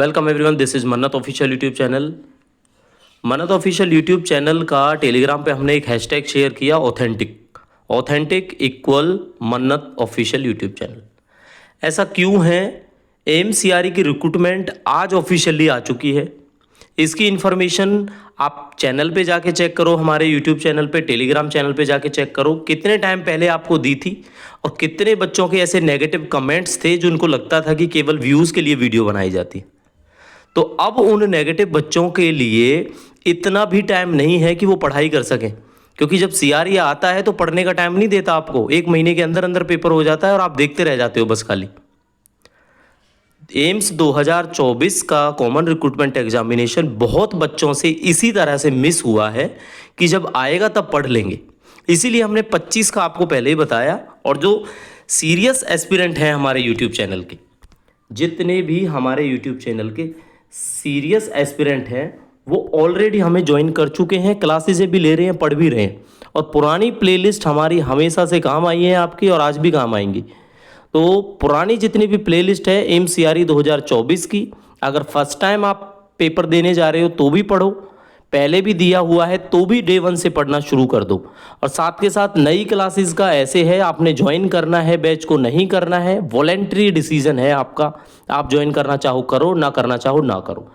Welcome everyone, this is मन्नत official YouTube channel. मन्नत official YouTube channel का Telegram पे हमने एक हैशटैग शेयर किया, ऑथेंटिक इक्वल मन्नत ऑफिशियल यूट्यूब चैनल। ऐसा क्यों है? एमसीआरई की रिक्रूटमेंट आज ऑफिशियली आ चुकी है। इसकी इन्फॉर्मेशन आप चैनल पे जाके चेक करो, हमारे यूट्यूब चैनल पे, टेलीग्राम चैनल पे जाके चेक करो कितने टाइम पहले आपको दी थी और कितने बच्चों के ऐसे नेगेटिव कमेंट्स थे जो उनको लगता था कि केवल व्यूज़ के लिए वीडियो बनाई जाती है। तो अब उन नेगेटिव बच्चों के लिए इतना भी टाइम नहीं है कि वो पढ़ाई कर सकें, क्योंकि जब सीआरई आता है तो पढ़ने का टाइम नहीं देता आपको। एक महीने के अंदर अंदर पेपर हो जाता है और आप देखते रह जाते हो बस खाली। एम्स 2024 का कॉमन रिक्रूटमेंट एग्जामिनेशन बहुत बच्चों से इसी तरह से मिस हुआ है कि जब आएगा तब पढ़ लेंगे। इसीलिए हमने 25 का आपको पहले ही बताया। और जो सीरियस एस्पिरेंट हैं हमारे यूट्यूब चैनल के, जितने भी हमारे यूट्यूब चैनल के सीरियस एस्पिरेंट हैं वो ऑलरेडी हमें ज्वाइन कर चुके हैं, क्लासेस भी ले रहे हैं, पढ़ भी रहे हैं। और पुरानी प्लेलिस्ट हमारी हमेशा से काम आई है आपकी और आज भी काम आएंगी। तो पुरानी जितनी भी प्लेलिस्ट है एमसीआरई 2024 की, अगर फर्स्ट टाइम आप पेपर देने जा रहे हो तो भी पढ़ो, पहले भी दिया हुआ है तो भी डे 1 से पढ़ना शुरू कर दो। और साथ के साथ नई क्लासेस का ऐसे है, आपने ज्वाइन करना है बैच को, नहीं करना है वॉलेंट्री डिसीजन है आपका। आप ज्वाइन करना चाहो करो, ना करना चाहो ना करो।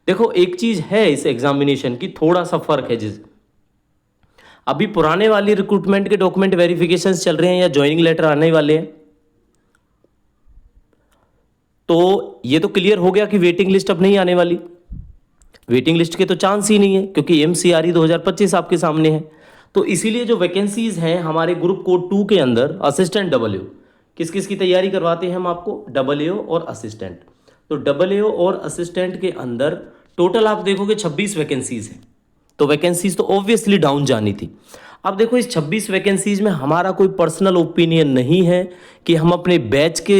देखो एक चीज़ है इस एग्जामिनेशन की, थोड़ा सा फर्क है। जिस अभी पुराने वाली रिक्रूटमेंट के डॉक्यूमेंट वेरिफिकेशन चल रहे हैं या ज्वाइनिंग लेटर आने वाले हैं, तो ये तो क्लियर हो गया कि वेटिंग लिस्ट अब नहीं आने वाली। वेटिंग लिस्ट के तो चांस ही नहीं है, क्योंकि एमसीआरई 2025 आपके सामने है। तो इसीलिए जो वैकेंसीज हैं हमारे ग्रुप कोड 2 के अंदर, असिस्टेंट डबल, किस किस की तैयारी करवाते हैं हम आपको, डबल और असिस्टेंट। तो डबल और असिस्टेंट के अंदर टोटल आप देखोगे 26 वैकेंसीज हैं। तो वैकेंसीज तो ऑब्वियसली डाउन जानी थी। अब देखो इस 26 वैकेंसीज में हमारा कोई पर्सनल ओपिनियन नहीं है कि हम अपने बैच के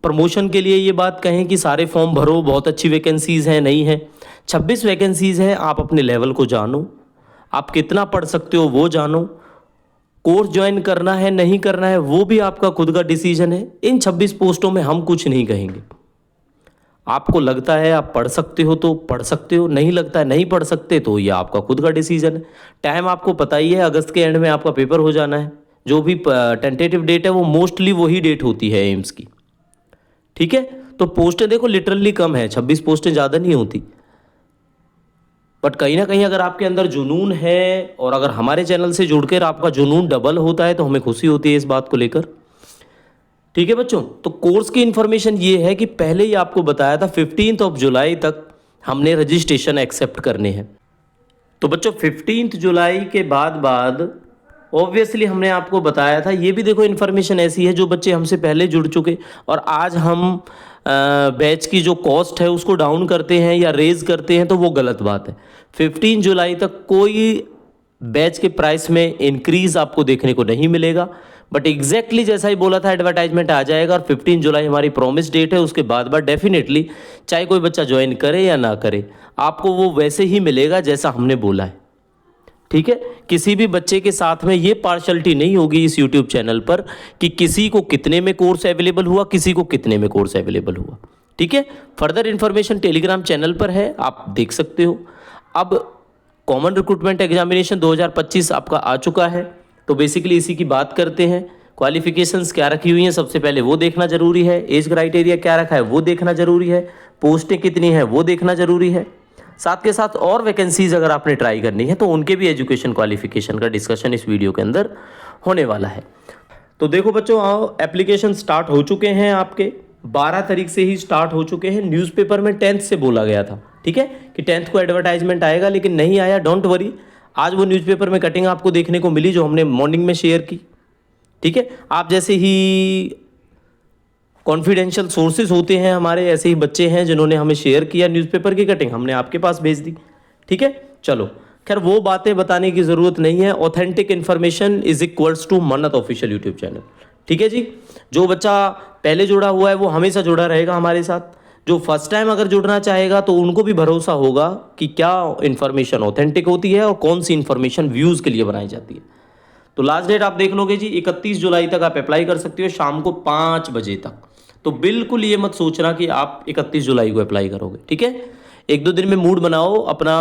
प्रमोशन के लिए ये बात कहें कि सारे फॉर्म भरो, बहुत अच्छी वैकेंसीज हैं, नहीं है। 26 वैकेंसीज हैं, आप अपने लेवल को जानो, आप कितना पढ़ सकते हो वो जानो, कोर्स ज्वाइन करना है नहीं करना है वो भी आपका खुद का डिसीजन है। इन 26 पोस्टों में हम कुछ नहीं कहेंगे। आपको लगता है आप पढ़ सकते हो तो पढ़ सकते हो, नहीं लगता है नहीं पढ़ सकते तो ये आपका खुद का डिसीजन है। टाइम आपको पता ही है, अगस्त के एंड में आपका पेपर हो जाना है। जो भी टेंटेटिव डेट है वो मोस्टली वही डेट होती है एम्स की, ठीक है। तो पोस्टें देखो लिटरली कम है, 26 पोस्टें ज़्यादा नहीं होती। बट कहीं ना कहीं अगर आपके अंदर जुनून है और अगर हमारे चैनल से जुड़कर आपका जुनून डबल होता है तो हमें खुशी होती है इस बात को लेकर, ठीक है बच्चों। तो कोर्स की इन्फॉर्मेशन ये है कि पहले ही आपको बताया था 15 जुलाई तक हमने रजिस्ट्रेशन एक्सेप्ट करने हैं। तो बच्चों 15 जुलाई के बाद ऑब्वियसली हमने आपको बताया था। ये भी देखो इन्फॉर्मेशन ऐसी है, जो बच्चे हमसे पहले जुड़ चुके और आज हम बैच की जो कॉस्ट है उसको डाउन करते हैं या रेज करते हैं तो वो गलत बात है। 15 जुलाई तक कोई बैच के प्राइस में इंक्रीज आपको देखने को नहीं मिलेगा। बट एग्जैक्टली जैसा ही बोला था एडवर्टाइजमेंट आ जाएगा और 15 जुलाई हमारी प्रॉमिस डेट है। उसके बाद डेफिनेटली चाहे कोई बच्चा ज्वाइन करे या ना करे, आपको वो वैसे ही मिलेगा जैसा हमने बोला है, ठीक है। किसी भी बच्चे के साथ में ये पार्शलिटी नहीं होगी इस यूट्यूब चैनल पर कि किसी को कितने में कोर्स अवेलेबल हुआ, किसी को कितने में कोर्स अवेलेबल हुआ, ठीक है। फर्दर इन्फॉर्मेशन टेलीग्राम चैनल पर है, आप देख सकते हो। अब कॉमन रिक्रूटमेंट एग्जामिनेशन 2025 आपका आ चुका है, तो बेसिकली इसी की बात करते हैं। क्वालिफिकेशंस क्या रखी हुई हैं सबसे पहले वो देखना जरूरी है, एज क्राइटेरिया क्या रखा है वो देखना जरूरी है, पोस्टें कितनी हैं वो देखना जरूरी है। साथ के साथ और वैकेंसीज अगर आपने ट्राई करनी है तो उनके भी एजुकेशन क्वालिफिकेशन का डिस्कशन इस वीडियो के अंदर होने वाला है। तो देखो बच्चों, एप्लीकेशन स्टार्ट हो चुके हैं आपके, 12 तारीख से ही स्टार्ट हो चुके हैं। न्यूज़पेपर में 10th से बोला गया था, ठीक है, कि 10th को एडवर्टाइजमेंट आएगा, लेकिन नहीं आया। डोंट वरी, आज वो न्यूज़पेपर में कटिंग आपको देखने को मिली जो हमने मॉर्निंग में शेयर की, ठीक है। आप जैसे ही कॉन्फिडेंशियल सोर्सेज होते हैं हमारे, ऐसे ही बच्चे हैं जिन्होंने हमें शेयर किया न्यूज़पेपर की कटिंग, हमने आपके पास भेज दी, ठीक है। चलो खैर वो बातें बताने की ज़रूरत नहीं है। Authentic information is equals to Mannat official YouTube channel, ठीक है जी। जो बच्चा पहले जुड़ा हुआ है वो हमेशा जुड़ा रहेगा हमारे साथ। जो फर्स्ट टाइम अगर जुड़ना चाहेगा तो उनको भी भरोसा होगा कि क्या इन्फॉर्मेशन ऑथेंटिक होती है और कौन सी इन्फॉर्मेशन व्यूज़ के लिए बनाई जाती है। तो लास्ट डेट आप देख लोगे जी, 31 जुलाई तक आप अप्लाई कर सकते हो शाम को 5 बजे तक। तो बिल्कुल ये मत सोचना कि आप 31 जुलाई को अप्लाई करोगे, ठीक है। एक दो दिन में मूड बनाओ, अपना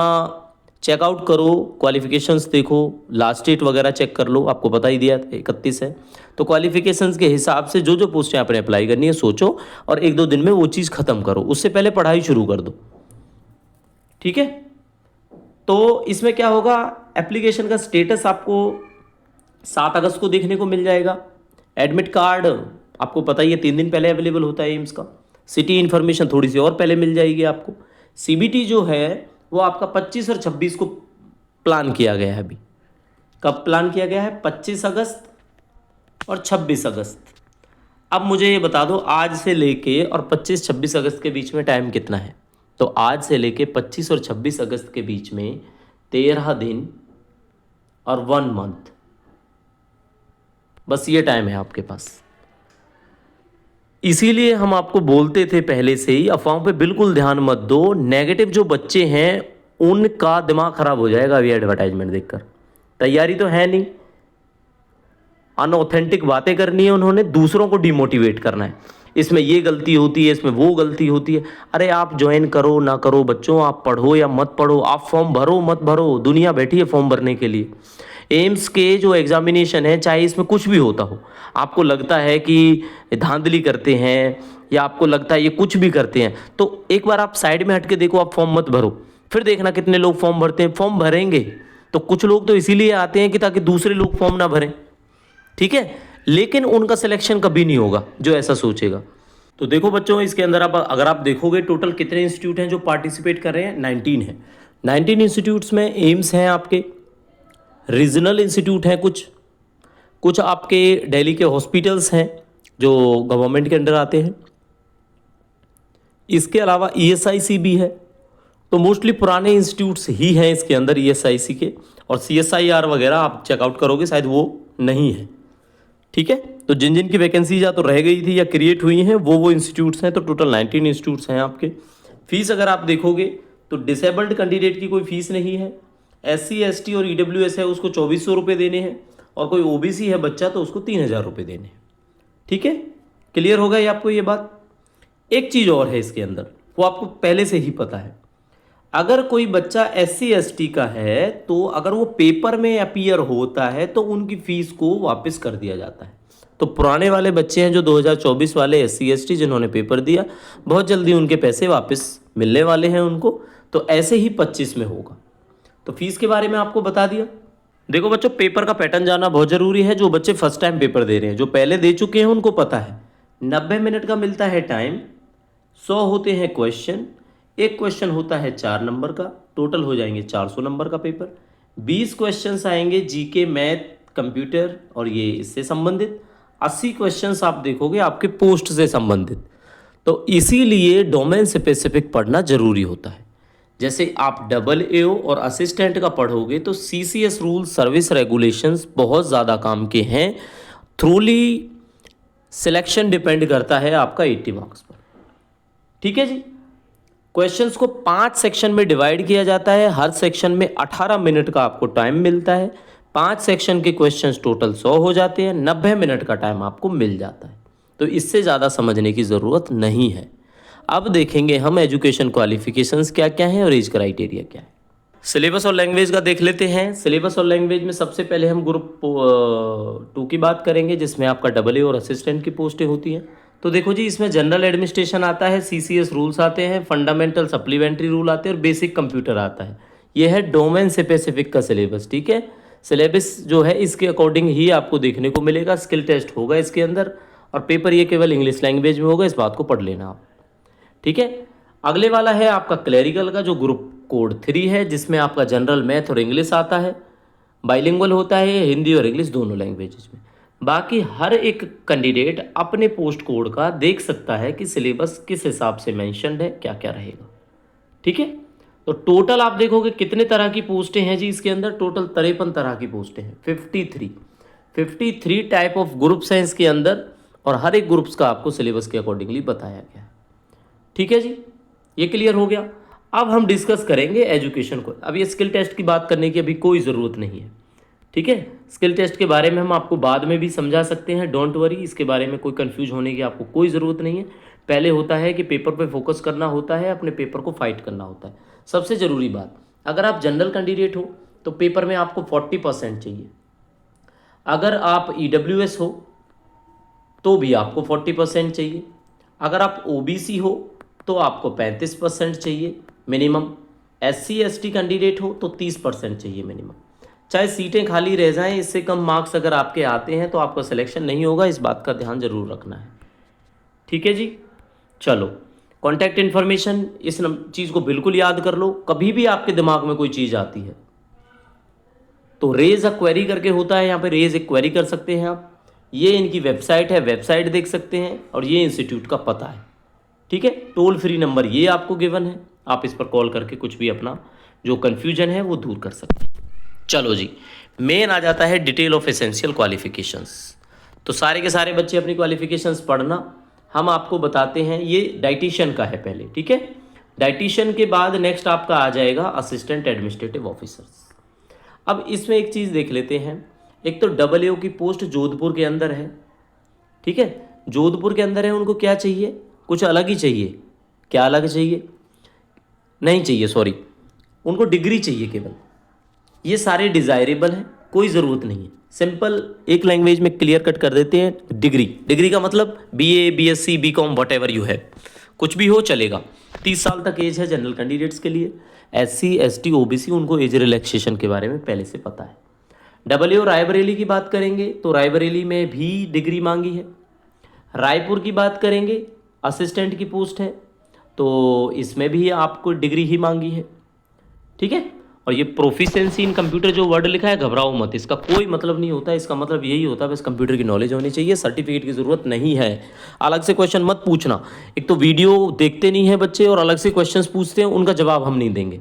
चेकआउट करो, क्वालिफिकेशंस देखो, लास्ट डेट वगैरह चेक कर लो, आपको पता ही दिया 31 है, तो क्वालिफिकेशंस के हिसाब से जो जो पोस्टें आपने अप्लाई करनी है सोचो और एक दो दिन में वो चीज़ ख़त्म करो, उससे पहले पढ़ाई शुरू कर दो, ठीक है। तो इसमें क्या होगा, एप्लीकेशन का स्टेटस आपको 7 अगस्त को देखने को मिल जाएगा। एडमिट कार्ड आपको पता ही है 3 दिन पहले अवेलेबल होता है एम्स का। सिटी इन्फॉर्मेशन थोड़ी सी और पहले मिल जाएगी आपको। सीबीटी जो है वो आपका 25 और 26 को प्लान किया गया है। अभी कब प्लान किया गया है, 25 अगस्त और 26 अगस्त। अब मुझे ये बता दो, आज से लेके और 25-26 अगस्त के बीच में टाइम कितना है। तो आज से लेके 25 और 26 अगस्त के बीच में 13 दिन और 1 मंथ, बस ये टाइम है आपके पास। इसीलिए हम आपको बोलते थे पहले से ही, अफवाहों पे बिल्कुल ध्यान मत दो। नेगेटिव जो बच्चे हैं उनका दिमाग खराब हो जाएगा अभी एडवर्टाइजमेंट देखकर। तैयारी तो है नहीं, अनऑथेंटिक बातें करनी है उन्होंने, दूसरों को डिमोटिवेट करना है, इसमें ये गलती होती है, इसमें वो गलती होती है। अरे आप ज्वाइन करो ना करो बच्चों, आप पढ़ो या मत पढ़ो, आप फॉर्म भरो मत भरो, दुनिया बैठी है फॉर्म भरने के लिए। एम्स के जो एग्जामिनेशन है, चाहे इसमें कुछ भी होता हो, आपको लगता है कि धांधली करते हैं या आपको लगता है ये कुछ भी करते हैं, तो एक बार आप साइड में हट के देखो, आप फॉर्म मत भरो, फिर देखना कितने लोग फॉर्म भरते हैं। फॉर्म भरेंगे तो कुछ लोग तो इसीलिए आते हैं कि ताकि दूसरे लोग फॉर्म ना भरें, ठीक है, लेकिन उनका सिलेक्शन कभी नहीं होगा जो ऐसा सोचेगा। तो देखो बच्चों, इसके अंदर आप अगर आप देखोगे टोटल कितने इंस्टीट्यूट हैं जो पार्टिसिपेट कर रहे हैं, 19 हैं। 19 इंस्टीट्यूट्स में एम्स हैं आपके, रीजनल इंस्टीट्यूट हैं कुछ, कुछ आपके दिल्ली के हॉस्पिटल्स हैं जो गवर्नमेंट के अंडर आते हैं, इसके अलावा ईएसआईसी भी है। तो मोस्टली पुराने इंस्टीट्यूट्स ही हैं इसके अंदर ईएसआईसी के, और सीएसआईआर वगैरह आप चेकआउट करोगे शायद वो नहीं है, ठीक है। तो जिन जिन की वैकेंसी या तो रह गई थी या क्रिएट हुई हैं वो इंस्टीट्यूट्स हैं। तो टोटल 19 इंस्टीट्यूट्स हैं आपके। फीस अगर आप देखोगे तो डिसेबल्ड कैंडिडेट की कोई फीस नहीं है, SC ST और EWS है उसको 2400 रुपये देने हैं, और कोई OBC है बच्चा तो उसको 3000 रुपये देने हैं, ठीक है। क्लियर होगा ये आपको ये बात। एक चीज़ और है इसके अंदर, वो आपको पहले से ही पता है, अगर कोई बच्चा SC ST का है तो अगर वो पेपर में अपीयर होता है तो उनकी फीस को वापस कर दिया जाता है। तो पुराने वाले बच्चे हैं जो 2024 वाले SC ST जिन्होंने पेपर दिया, बहुत जल्दी उनके पैसे वापस मिलने वाले हैं उनको। तो ऐसे ही 25 में होगा। तो फीस के बारे में आपको बता दिया। देखो बच्चों, पेपर का पैटर्न जानना बहुत ज़रूरी है। जो बच्चे फर्स्ट टाइम पेपर दे रहे हैं, जो पहले दे चुके हैं उनको पता है 90 मिनट का मिलता है टाइम, 100 होते हैं क्वेश्चन, एक क्वेश्चन होता है 4 नंबर का, टोटल हो जाएंगे 400 नंबर का पेपर। 20 क्वेश्चंस आएंगे जीके, मैथ, कंप्यूटर और ये इससे संबंधित। 80 क्वेश्चंस आप देखोगे आपके पोस्ट से संबंधित। तो इसीलिए डोमेन स्पेसिफिक पढ़ना जरूरी होता है। जैसे आप AAO और असिस्टेंट का पढ़ोगे तो CCS रूल सर्विस रेगुलेशंस बहुत ज़्यादा काम के हैं। थ्रूली सिलेक्शन डिपेंड करता है आपका 80 मार्क्स पर, ठीक है जी। क्वेश्चंस को 5 सेक्शन में डिवाइड किया जाता है, हर सेक्शन में 18 मिनट का आपको टाइम मिलता है। 5 सेक्शन के क्वेश्चंस टोटल 100 हो जाते हैं, 90 मिनट का टाइम आपको मिल जाता है। तो इससे ज़्यादा समझने की ज़रूरत नहीं है। अब देखेंगे हम एजुकेशन क्वालिफिकेशंस क्या क्या हैं और एज क्राइटेरिया क्या है। सिलेबस और लैंग्वेज का देख लेते हैं। सिलेबस और लैंग्वेज में सबसे पहले हम ग्रुप 2 की बात करेंगे, जिसमें आपका AA और असिस्टेंट की पोस्टें होती हैं। तो देखो जी, इसमें जनरल एडमिनिस्ट्रेशन आता है, CCS रूल्स आते हैं, फंडामेंटल सप्लीमेंट्री रूल आते हैं और बेसिक कंप्यूटर आता है। ये है डोमेन स्पेसिफिक का सिलेबस, ठीक है। सिलेबस जो है इसके अकॉर्डिंग ही आपको देखने को मिलेगा। स्किल टेस्ट होगा इसके अंदर, और पेपर ये केवल इंग्लिश लैंग्वेज में होगा, इस बात को पढ़ लेना आप, ठीक है। अगले वाला है आपका क्लरिकल का, जो ग्रुप कोड 3 है, जिसमें आपका जनरल मैथ और इंग्लिश आता है। बाइलिंगुअल होता है, हिंदी और इंग्लिश दोनों लैंग्वेजेस में। बाकी हर एक कैंडिडेट अपने पोस्ट कोड का देख सकता है कि सिलेबस किस हिसाब से मेंशन्ड है, क्या क्या रहेगा, ठीक है। तो टोटल आप देखोगे कितने तरह की पोस्टें हैं जी इसके अंदर, टोटल 53 तरह की पोस्टें हैं। 53 टाइप ऑफ ग्रुप्स हैं इसके अंदर, और हर एक ग्रुप्स का आपको सिलेबस के अकॉर्डिंगली बताया गया है, ठीक है जी। ये क्लियर हो गया। अब हम डिस्कस करेंगे एजुकेशन को। अब ये स्किल टेस्ट की बात करने की अभी कोई ज़रूरत नहीं है, ठीक। ठीक है। स्किल टेस्ट के बारे में हम आपको बाद में भी समझा सकते हैं, डोंट वरी, इसके बारे में कोई कंफ्यूज होने की आपको कोई ज़रूरत नहीं है। पहले होता है कि पेपर पे फोकस करना होता है, अपने पेपर को फाइट करना होता है। सबसे ज़रूरी बात, अगर आप जनरल कैंडिडेट हो तो पेपर में आपको 40% चाहिए। अगर आप EWS हो तो भी आपको 40% चाहिए। अगर आप OBC हो तो आपको 35% चाहिए मिनिमम। SC ST कैंडिडेट हो तो 30% चाहिए मिनिमम। चाहे सीटें खाली रह जाएं, इससे कम मार्क्स अगर आपके आते हैं तो आपका सिलेक्शन नहीं होगा, इस बात का ध्यान जरूर रखना है। ठीक है जी। चलो, कॉन्टैक्ट इन्फॉर्मेशन, इस चीज़ को बिल्कुल याद कर लो। कभी भी आपके दिमाग में कोई चीज़ आती है तो रेज अ क्वेरी करके होता है, यहाँ पे रेज एक क्वेरी कर सकते हैं आप। ये इनकी वेबसाइट है, वेबसाइट देख सकते हैं, और ये इंस्टीट्यूट का पता है। ठीक है, टोल फ्री नंबर ये आपको गिवन है, आप इस पर कॉल करके कुछ भी अपना जो कन्फ्यूजन है वो दूर कर सकते हैं। चलो जी, मेन आ जाता है डिटेल ऑफ एसेंशियल क्वालिफिकेशंस। तो सारे के सारे बच्चे अपनी क्वालिफिकेशंस पढ़ना, हम आपको बताते हैं। ये डाइटिशियन का है पहले, ठीक है। डाइटिशियन के बाद नेक्स्ट आपका आ जाएगा असिस्टेंट एडमिनिस्ट्रेटिव ऑफिसर्स। अब इसमें एक चीज़ देख लेते हैं। एक तो AAO की पोस्ट जोधपुर के अंदर है, ठीक है। जोधपुर के अंदर है, उनको क्या चाहिए, कुछ अलग ही चाहिए। क्या अलग चाहिए, नहीं चाहिए, सॉरी, उनको डिग्री चाहिए केवल। ये सारे डिज़ायरेबल हैं, कोई ज़रूरत नहीं है। सिंपल एक लैंग्वेज में क्लियर कट कर देते हैं, डिग्री। डिग्री का मतलब BA BSc BCom what ever you है, कुछ भी हो चलेगा। 30 साल तक एज है जनरल कैंडिडेट्स के लिए। SC ST OBC उनको एज रिलैक्सेशन के बारे में पहले से पता है। AAO रायबरेली की बात करेंगे तो रायबरेली में भी डिग्री मांगी है। रायपुर की बात करेंगे, असिस्टेंट की पोस्ट है, तो इसमें भी आपको डिग्री ही मांगी है, ठीक है। और ये प्रोफिशिएंसी इन कंप्यूटर जो वर्ड लिखा है, घबराओ मत, इसका कोई मतलब नहीं होता। इसका मतलब यही होता है बस कंप्यूटर की नॉलेज होनी चाहिए, सर्टिफिकेट की ज़रूरत नहीं है। अलग से क्वेश्चन मत पूछना, एक तो वीडियो देखते नहीं है बच्चे और अलग से क्वेश्चंस पूछते हैं, उनका जवाब हम नहीं देंगे,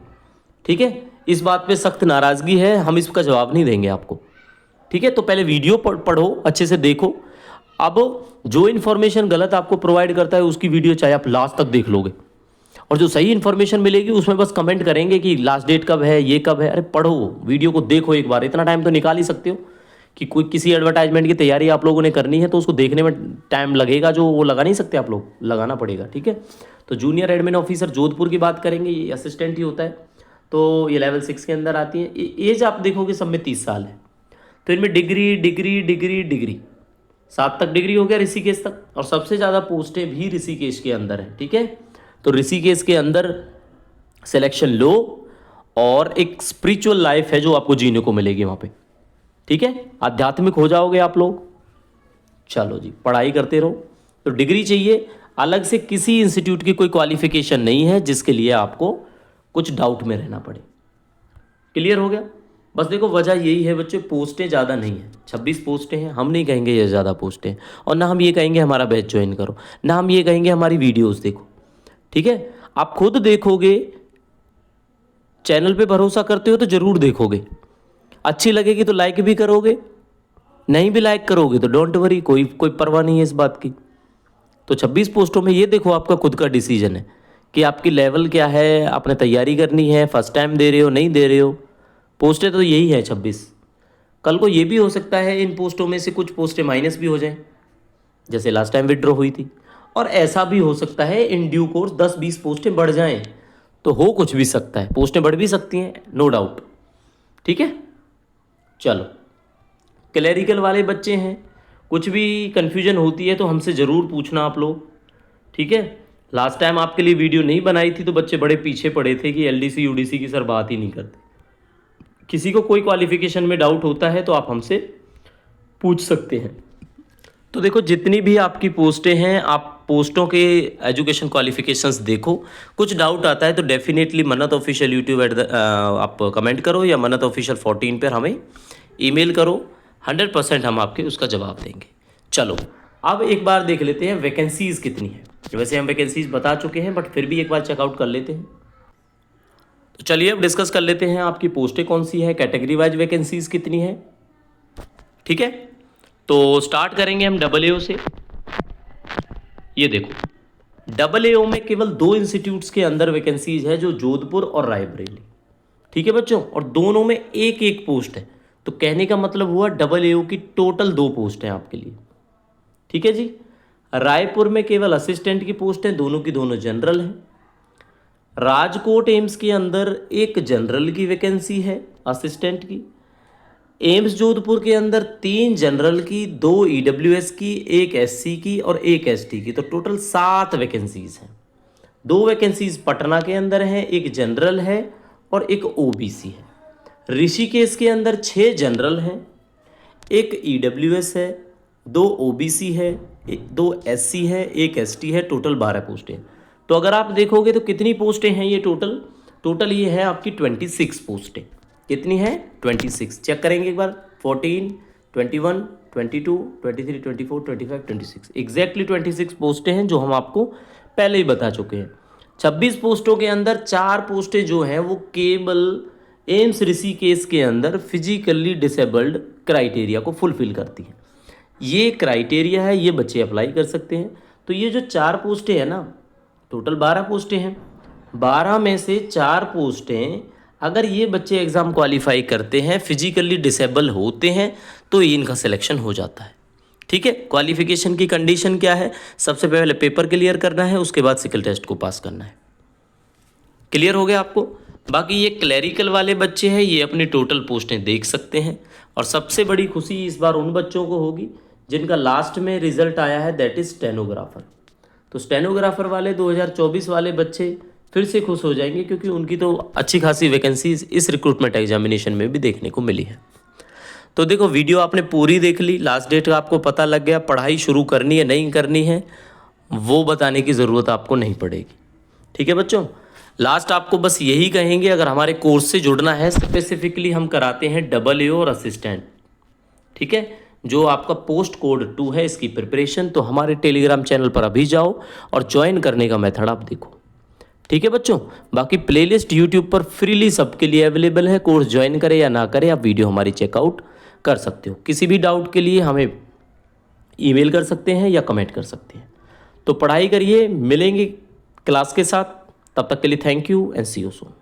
ठीक है। इस बात पे सख्त नाराज़गी है, हम इसका जवाब नहीं देंगे आपको, ठीक है। तो पहले वीडियो पढ़ो, अच्छे से देखो। अब जो इन्फॉर्मेशन गलत आपको प्रोवाइड करता है उसकी वीडियो चाहे आप लास्ट तक देख लोगे, और जो सही इन्फॉर्मेशन मिलेगी उसमें बस कमेंट करेंगे कि लास्ट डेट कब है, ये कब है। अरे पढ़ो, वीडियो को देखो एक बार, इतना टाइम तो निकाल ही सकते हो कि कोई किसी एडवर्टाइजमेंट की तैयारी आप लोगों ने करनी है तो उसको देखने में टाइम लगेगा, जो वो लगा नहीं सकते आप लोग, लगाना पड़ेगा, ठीक है। तो जूनियर एडमिन ऑफिसर जोधपुर की बात करेंगे, ये असिस्टेंट ही होता है, तो ये लेवल 6 के अंदर आती है। एज आप देखोगे सब में 30 साल है, तो इनमें डिग्री डिग्री डिग्री डिग्री 7 तक डिग्री हो गया, ऋषिकेश तक। और सबसे ज़्यादा पोस्टें भी ऋषिकेश के अंदर हैं, ठीक है। तो ऋषिकेश के अंदर सिलेक्शन लो, और एक स्पिरिचुअल लाइफ है जो आपको जीने को मिलेगी वहाँ पे, ठीक है। आध्यात्मिक हो जाओगे आप लोग। चलो जी, पढ़ाई करते रहो। तो डिग्री चाहिए, अलग से किसी इंस्टीट्यूट की कोई क्वालिफिकेशन नहीं है जिसके लिए आपको कुछ डाउट में रहना पड़े। क्लियर हो गया। बस देखो, वजह यही है बच्चे, पोस्टें ज़्यादा नहीं है, 26 पोस्टें हैं। हम नहीं कहेंगे ये ज़्यादा पोस्टें हैं, और ना हम ये कहेंगे हमारा बैच ज्वाइन करो, ना हम ये कहेंगे हमारी वीडियोस देखो, ठीक है। आप खुद देखोगे, चैनल पे भरोसा करते हो तो ज़रूर देखोगे, अच्छी लगेगी तो लाइक भी करोगे, नहीं भी लाइक करोगे तो डोंट वरी, कोई परवाह नहीं है इस बात की। तो 26 पोस्टों में ये देखो, आपका खुद का डिसीजन है कि आपकी लेवल क्या है, आपने तैयारी करनी है, फर्स्ट टाइम दे रहे हो, नहीं दे रहे हो। पोस्टें तो यही है 26। कल को ये भी हो सकता है इन पोस्टों में से कुछ पोस्टें माइनस भी हो जाएं, जैसे लास्ट टाइम विड्रॉ हुई थी। और ऐसा भी हो सकता है इन ड्यू कोर्स 10-20 पोस्टें बढ़ जाएं, तो हो कुछ भी सकता है, पोस्टें बढ़ भी सकती हैं, नो डाउट, ठीक है। चलो, क्लैरिकल वाले बच्चे हैं, कुछ भी कन्फ्यूजन होती है तो हमसे ज़रूर पूछना आप लोग, ठीक है। लास्ट टाइम आपके लिए वीडियो नहीं बनाई थी तो बच्चे बड़े पीछे पड़े थे कि LDC UDC की सर बात ही नहीं करते। किसी को कोई क्वालिफिकेशन में डाउट होता है तो आप हमसे पूछ सकते हैं। तो देखो, जितनी भी आपकी पोस्टें हैं, आप पोस्टों के एजुकेशन क्वालिफिकेशंस देखो। कुछ डाउट आता है तो डेफिनेटली मन्नत ऑफिशियल यूट्यूब आप कमेंट करो, या मन्नत ऑफिशियल 14 पर हमें ईमेल करो, 100% हम आपके उसका जवाब देंगे। चलो, अब एक बार देख लेते हैं वैकेंसीज़ कितनी है। वैसे हम वैकेंसीज़ बता चुके हैं, बट फिर भी एक बार चेकआउट कर लेते हैं। तो चलिए अब डिस्कस कर लेते हैं आपकी पोस्टें कौन सी है, कैटेगरी वाइज वैकेंसीज़ कितनी है, ठीक है। तो स्टार्ट करेंगे हम AAO से। ये देखो, AAO में केवल 2 इंस्टीट्यूट्स के अंदर वैकेंसीज है, जो जोधपुर और रायबरेली, ठीक है बच्चों, और दोनों में एक एक पोस्ट है। तो कहने का मतलब हुआ डबल एओ की टोटल 2 पोस्ट हैं आपके लिए। ठीक है जी। रायपुर में केवल असिस्टेंट की पोस्ट हैं, दोनों की दोनों जनरल हैं। राजकोट एम्स के अंदर एक जनरल की वैकेंसी है असिस्टेंट की। एम्स जोधपुर के अंदर 3 जनरल की, 2 ईडब्ल्यूएस की, 1 एससी की और 1 एसटी की, तो टोटल 7 वैकेंसीज हैं। 2 वैकेंसीज पटना के अंदर हैं, एक जनरल है और एक ओबीसी है। ऋषिकेश के अंदर 6 जनरल हैं, 1 ईडब्ल्यूएस है, 2 ओबीसी है, 2 एससी है, 1 एसटी है, टोटल 12 पोस्टें। तो अगर आप देखोगे तो कितनी पोस्टें हैं ये टोटल ये है आपकी 26 पोस्टें। कितनी है? 26। चेक करेंगे एक बार। 14, 21, 22, 23, 24, 25, 26, एग्जैक्टली 26 पोस्टें हैं जो हम आपको पहले ही बता चुके हैं। 26 पोस्टों के अंदर 4 पोस्टें जो हैं वो केवल एम्स ऋषिकेश के अंदर फिजिकली डिसेबल्ड क्राइटेरिया को फुलफिल करती हैं। ये क्राइटेरिया है, ये बच्चे अप्लाई कर सकते हैं। तो ये जो 4 पोस्टें हैं ना, टोटल 12 पोस्टें हैं, 12 में से 4 पोस्टें अगर ये बच्चे एग्ज़ाम क्वालिफाई करते हैं, फिजिकली डिसेबल होते हैं, तो इनका सिलेक्शन हो जाता है। ठीक है। क्वालिफिकेशन की कंडीशन क्या है? सबसे पहले पेपर क्लियर करना है, उसके बाद सिकल टेस्ट को पास करना है। क्लियर हो गया आपको? बाकी ये क्लैरिकल वाले बच्चे हैं, ये अपनी टोटल पोस्टें देख सकते हैं। और सबसे बड़ी खुशी इस बार उन बच्चों को होगी जिनका लास्ट में रिजल्ट आया है, दैट इज़ स्टेनोग्राफर। तो स्टेनोग्राफर वाले 2024 वाले बच्चे फिर से खुश हो जाएंगे, क्योंकि उनकी तो अच्छी खासी वैकेंसीज इस रिक्रूटमेंट एग्जामिनेशन में भी देखने को मिली है। तो देखो, वीडियो आपने पूरी देख ली, लास्ट डेट का आपको पता लग गया। पढ़ाई शुरू करनी है नहीं करनी है वो बताने की ज़रूरत आपको नहीं पड़ेगी। ठीक है बच्चों। लास्ट आपको बस यही कहेंगे, अगर हमारे कोर्स से जुड़ना है, स्पेसिफिकली हम कराते हैं डबल एओ और असिस्टेंट। ठीक है। जो आपका पोस्ट कोड 2 है इसकी प्रिपरेशन, तो हमारे टेलीग्राम चैनल पर अभी जाओ और ज्वाइन करने का मेथड आप देखो। ठीक है बच्चों। बाकी प्लेलिस्ट यूट्यूब पर फ्रीली सबके लिए अवेलेबल है। कोर्स ज्वाइन करें या ना करें, आप वीडियो हमारी चेकआउट कर सकते हो। किसी भी डाउट के लिए हमें ईमेल कर सकते हैं या कमेंट कर सकते हैं। तो पढ़ाई करिए, मिलेंगे क्लास के साथ। तब तक के लिए thank you and see you soon.